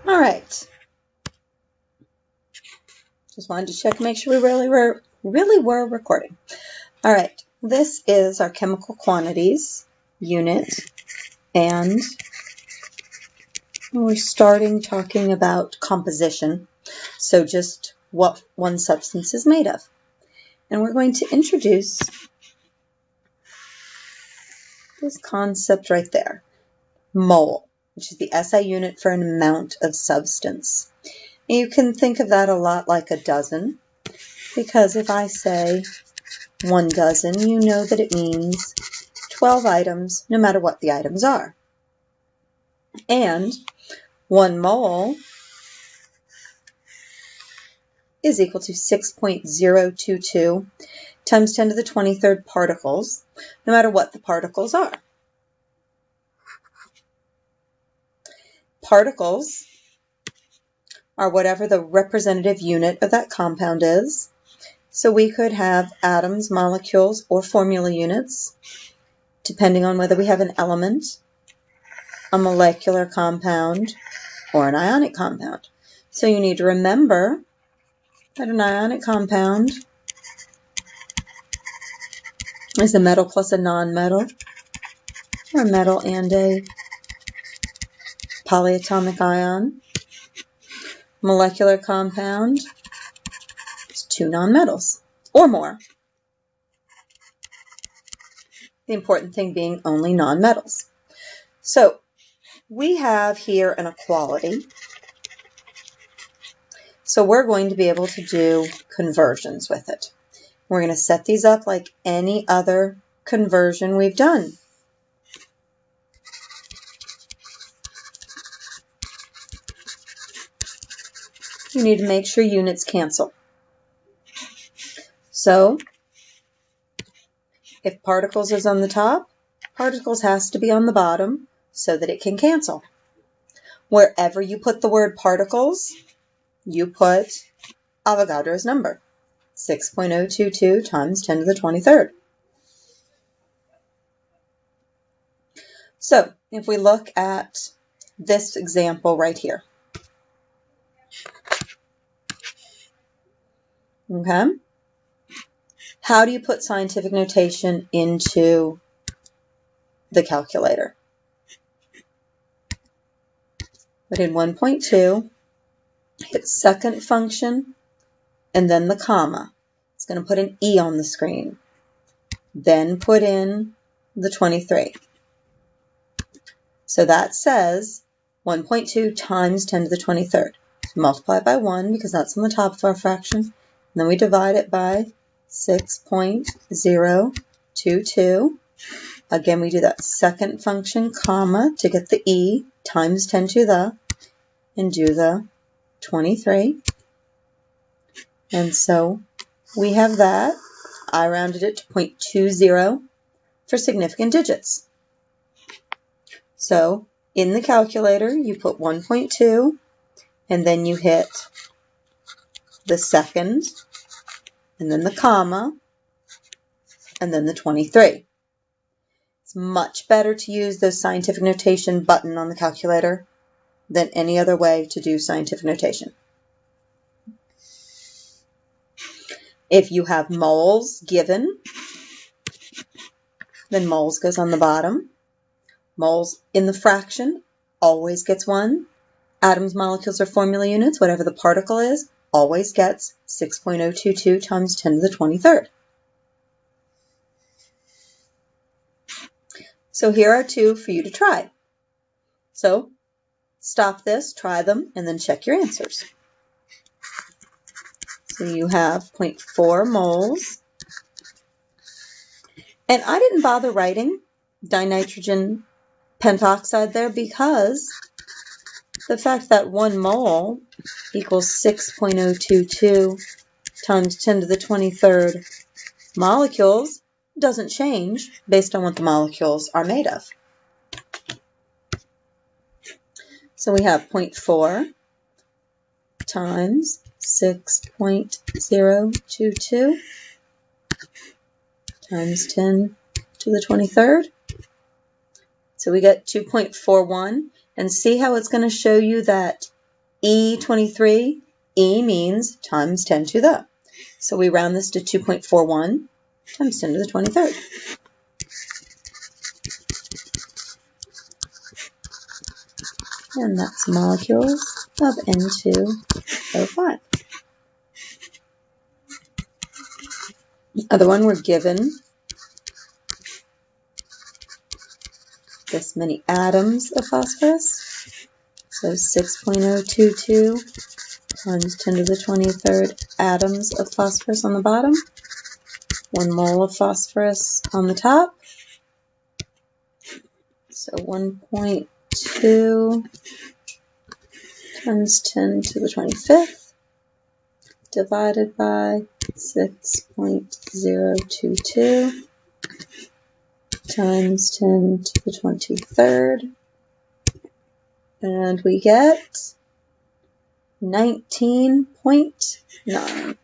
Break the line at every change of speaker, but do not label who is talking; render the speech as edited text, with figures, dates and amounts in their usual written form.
All right. Just wanted to check, make sure we really were recording. All right. This is our chemical quantities unit, and we're starting talking about composition. So just what one substance is made of. And we're going to introduce this concept right there, mole, which is the SI unit for an amount of substance. And you can think of that a lot like a dozen, because if I say 1 dozen, you know that it means 12 items, no matter what the items are. And 1 mole is equal to 6.022 times 10 to the 23rd particles, no matter what the particles are. Particles are whatever the representative unit of that compound is. So we could have atoms, molecules, or formula units, depending on whether we have an element, a molecular compound, or an ionic compound. So you need to remember that an ionic compound is a metal plus a nonmetal, or a metal and a polyatomic ion. Molecular compound is 2 nonmetals, or more. The important thing being only nonmetals. So we have here an equality. So we're going to be able to do conversions with it. We're going to set these up like any other conversion we've done. You need to make sure units cancel. So if particles is on the top, particles has to be on the bottom so that it can cancel. Wherever you put the word particles, you put Avogadro's number, 6.022 times 10 to the 23rd. So if we look at this example right here, okay, how do you put scientific notation into the calculator? Put in 1.2, hit second function, and then the comma. It's going to put an E on the screen. Then put in the 23. So that says 1.2 times 10 to the 23rd. So multiply it by 1 because that's on the top of our fraction. And then we divide it by 6.022. Again, we do that second function, comma, to get the E, times 10 to the, and do the 23. And so we have that. I rounded it to 0.20 for significant digits. So in the calculator, you put 1.2, and then you hit the second, and then the comma, and then the 23. It's much better to use the scientific notation button on the calculator than any other way to do scientific notation. If you have moles given, then moles goes on the bottom. Moles in the fraction always gets 1. Atoms, molecules, or formula units, whatever the particle is, always gets 6.022 times 10 to the 23rd. So here are 2 for you to try. So stop this, try them, and then check your answers. So you have 0.4 moles. And I didn't bother writing dinitrogen pentoxide there because the fact that 1 mole equals 6.022 times 10 to the 23rd molecules doesn't change based on what the molecules are made of. So we have 0.4 times 6.022 times 10 to the 23rd. So we get 2.41. And see how it's going to show you that E23, E means times 10 to the. So we round this to 2.41 times 10 to the 23rd. And that's molecules of N2O5. The other one, we're given this many atoms of phosphorus. So 6.022 times 10 to the 23rd atoms of phosphorus on the bottom. 1 mole of phosphorus on the top. So 1.2 times 10 to the 25th divided by 6.022 times 10 to the 23rd. And we get 19.9.